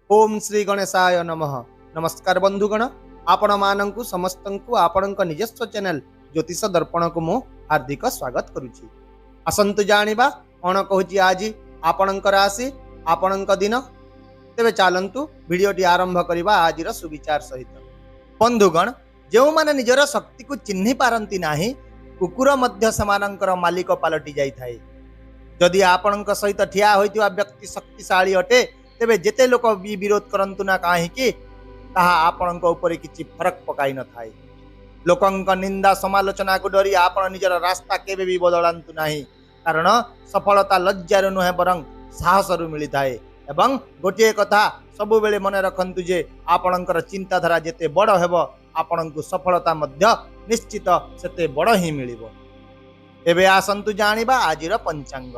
ओम श्री गणेशाय नमः। नमस्कार बंधुगण, आपण मानंकु समस्तंकु आपणक निजस्व चैनल ज्योतिष दर्पण को मु हार्दिक स्वागत करुछि। आसंतु जानिबा कोन कहूछि आज आपणक राशि आपणक दिन। तेबे चालंतु वीडियोटी आरंभ करिबा आजिर सुविचार सहित। बंधुगण, जो माने निजर शक्ति को चिन्हि पारंती नाही, कुकुर मध्य समानंकर मालिक पालटी जाई थाए। जदि आपणक सहित ठिया होइतिबा व्यक्ति शक्तिशाली अटे, तेबे जेते लोक भी विरोध करंतु ना काहेकि ताहा आपणक ऊपर किछि फरक पकाई न थाए। लोकंक निंदा समालोचना को डरी आपण निजर रास्ता केबे भी बदलांतु नाही, कारण सफलता लज्जार नुहे बरं साहसरु मिली थाए। एवं गोटे कथा सबु बेले मने रखंतु जे आपणकर चिंताधारा जेते बड़ हेबो, आपणकु सफलता मध्य निश्चित सेते बड़ ही मिलिबो। एबे आसंतु जानिबा आजिर पंचांग।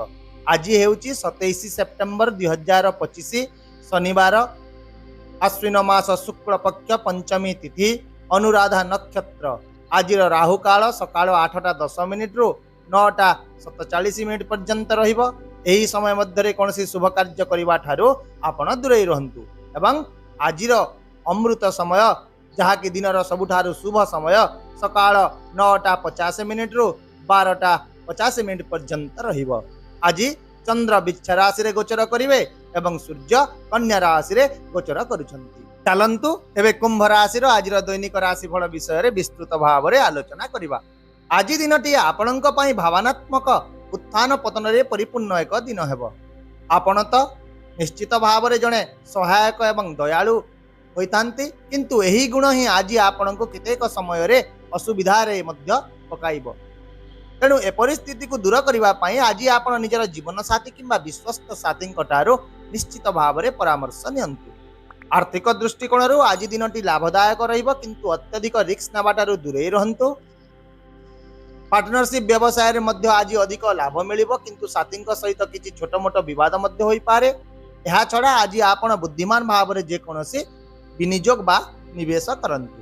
आज हेउची 27 सेप्टेम्बर 2025 शनिवार, आश्विन मास शुक्ल पक्ष पंचमी तिथि, अनुराधा नक्षत्र। आज राहु काल सकाळ 8:10 रु 9:47 पर्यंत रहिबो। एही समय मध्य कौनसी शुभ कार्य करिबा ठारू आपण दूरे रहंतु। एवं आजिर अमृत समय जहाँकि दिनर सबुठारू शुभ समय सकाळ 9:50 रु 12:50 पर्यंत रहिबो। आज चंद्र वृक्ष राशि रे गोचर करिवे एवं सूर्य कन्या राशि रे गोचर करुछंती। चलंतु एबे कुंभ राशि रो आजिर दैनिक राशिफल विषय रे विस्तृत भाव रे आलोचना करिबा। आज दिनटी आपणक पई भावनात्मक उत्थान पतन रे परिपूर्ण एक दिन हेबो। आपण तो निश्चित भाव रे जणे सहायक एवं दयालु होइतांती, किंतु एही गुण ही आज आपणक केतेक समय रे असुविधा रे मध्य पकाइबो। तेणु ए परिस्थिति को दूर करने आज आप निजर जीवन साथी किंबा विश्वस्त साथी निश्चित भाव में परामर्श नियंतु। आर्थिक दृष्टिकोण आज दिनटी लाभदायक रहिबो, किंतु अत्यधिक रिस्क नबाटारू दूरे रहंतु। पार्टनरशिप व्यवसाय मध्य आज अधिक लाभ मिलिबो, किंतु साथी सहित किछि छोट मोट विवाद मध्य होई पारे। एहा छड़ा आज आपण बुद्धिमान भाव में जेकोसी विनियोग बा निवेश करंतु,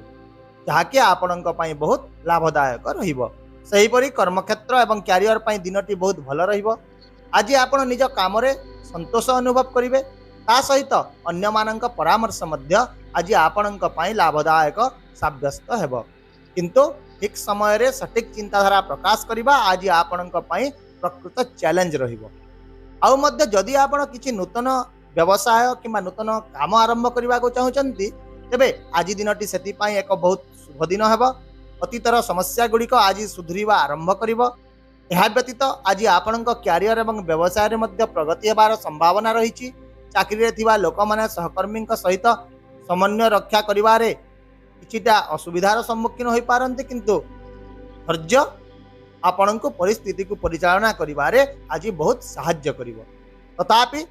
जहाँकि आपणक पई बहुत लाभदायक रहिबो। सेहीपरि कर्मक्षेत्र एवं क्यारियर पई दिनटी बहुत भल रहिबो। आज आपण निज काम रे संतोष अनुभव करिवे, ता सहित अन्य मानक परामर्श मध्य आज आपणक पई लाभदायक साब्यस्त हेबो। किंतु ठीक समय रे सटीक चिंताधारा प्रकाश करिबा आज आपणक पई प्रकृत चैलेंज रहिबो। आउ मध्य जदि आपण किछि नूतन व्यवसाय किंबा नूतन काम आरंभ करिबा को चाहुचंती, तेबे आज दिनटी सेति पई एक बहुत शुभ दिन हेबो। अतीतर समस्या गुड़िक आज सुधरिबा आरंभ करिबो। एहा व्यतीत आज आपणक क्यारियर एवं व्यवसाय मध्य प्रगति हेबार संभावना रहिछि। चाकरी रे थिबा लोक माने सहकर्मी सहित समन्वय रक्षा करिबारे किछिटा असुविधार सम्मुखीन होई पारंती, किंतु धैर्य आपणको परिस्थिति को परिचालना करिबारे आज बहुत सहाय्य करिवो। तथापि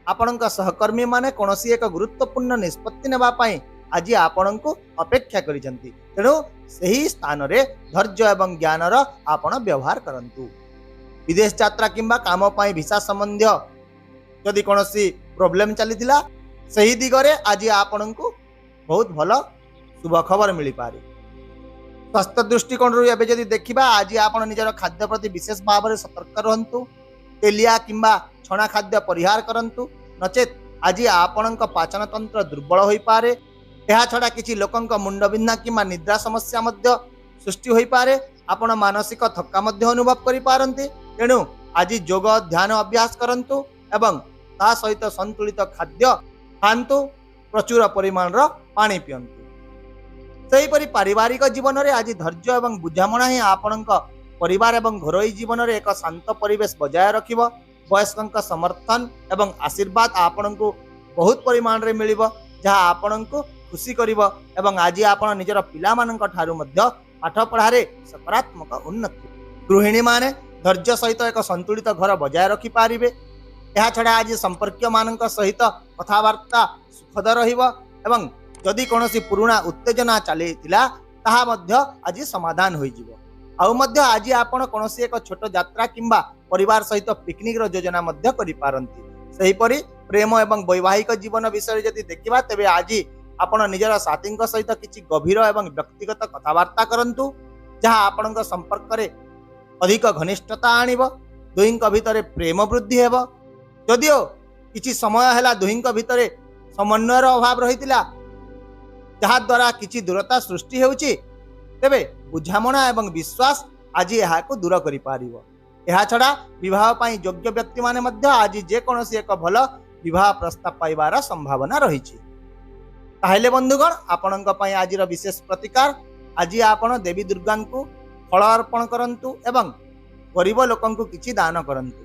आपणक सहकर्मी माने कोनोसी एक गुरुत्वपूर्ण निष्पत्ति नेबा पई आज आपणको अपेक्षा करिसंती। तेणु सही स्थान रे धैर्य एवं ज्ञानर आपण व्यवहार करंतु। विदेश यात्रा किंबा काम पाई भिसा संबंधी जदि कोनोसी प्रॉब्लम चलीथिला, सही दिगरे आज आपणको बहुत भल शुभ खबर मिली पारे। स्वास्थ्य दृष्टिकोण रू एबे जदि देखिबा आज आपण निजर खाद्य प्रति विशेष भाव में सतर्क रहंतु। तेलिया किंबा छणा खाद्य परिहार करंतु, नचेत आज आपणक पाचन तंत्र दुर्बल होई पारे। एहा छड़ा किछि लोकंक मुंड बिंधा किंबा निद्रा समस्या मध्य सृष्टि होई पारे। आपण मानसिक थक्का मध्य अनुभव करि पारंती। तेणु आज योग ध्यान अभ्यास करंतु एवं ता सहित संतुलित खाद्य खांतु, प्रचुर परिमाण रो पानी पियंतु। सेहीपरि पारिवारिक जीवन रे आज धैर्य एवं बुझामणा ही आपणक परिवार एवं घरोई जीवन रे एक शांत परिवेश बजाय रखिबो। वयस्कंक समर्थन एवं आशीर्वाद आपणको बहुत परिमाण रे मिलिबो, जहाँ आपणको खुशी करिवो। एवं आज आपण निजर पिला मानक ठारू मध्य पाठ पढ़ारे सकारात्मक उन्नति। गृहिणी माने धैर्य सहित एक संतुलित घर बजाय रखि पारिबे। एहा छड़ा आज संपर्क मानक सहित कथावार्ता सुखद रहिबो एवं जदि कोनोसी पुराना उत्तेजना चलीथिला ताहा मध्य आज समाधान होई जिवो। आउ मध्य आज आपण कोनोसी एक छोट यात्रा किंबा परिवार सहित पिकनिक रो योजना मध्य करि पारंती। सेहीपरि प्रेम एवं वैवाहिक जीवन विषय जदि देखिबा, तेबे आज आपण निजर साथी सहित किछि गभीर एवं व्यक्तिगत कथावार्ता करंतु, जहाँ आपण संपर्क रे अधिक घनिष्ठता आनिब। दुहिंक भितरे प्रेम वृद्धि हेबो। जदिओ किछि समय हैला दुहिंक भितरे समन्वयर अभाव रहितिला जहा द्वारा किछि दूरता सृष्टि हेउछि तेबे बुझामणा एवं विश्वास आज यहाको दूर करि पारिबो। एहा छडा विवाह पई योग्य व्यक्ति माने मध्य आज जे कोनोसी एक भल विवाह प्रस्ताव पाइबार संभावना रहिछि। ताहेले बंधुगण आपणक पई आजिर विशेष प्रतिकार आज आपण देवी दुर्गा को फल अर्पण करंतु एवं गरीब लोकंकु किछि दान करंतु।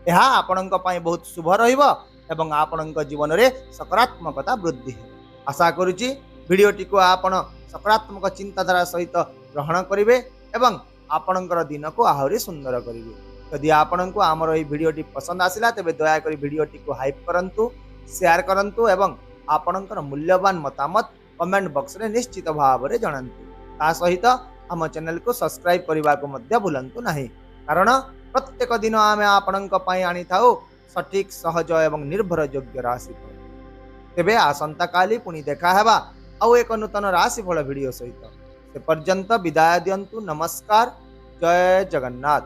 यह आपणक पई बहुत शुभ रहिबो एवं आपणक जीवन रे सकारात्मकता वृद्धि हे। आशा करूची भिडियोटी को आपण सकारात्मक चिंताधारा सहित ग्रहण करिवे एवं आपणकर दिन को आहुरी सुंदर करिवे। यदि आपणको आमर एई भिडियोटी पसंद आसिला तेबे दया करी भिडियोटी को हाइप करंतु, शेयर करंतु एवं आपणकर मूल्यवान मतामत कमेंट बॉक्स रे निश्चित भाव रे जणांतु। ता सहित आम चैनल को सब्सक्राइब करबा को मध्य भूलंतु नाही, कारण प्रत्येक दिन आमे आपणक पई आनी थाउ सठिक सहज एवं निर्भर योग्य राशिफल। तेबे आसंता काली पुणी देखा हेबा आउ एक नूतन राशिफल भिडियो सहित। से पर्यंत विदाय दियंतु। नमस्कार। जय जगन्नाथ।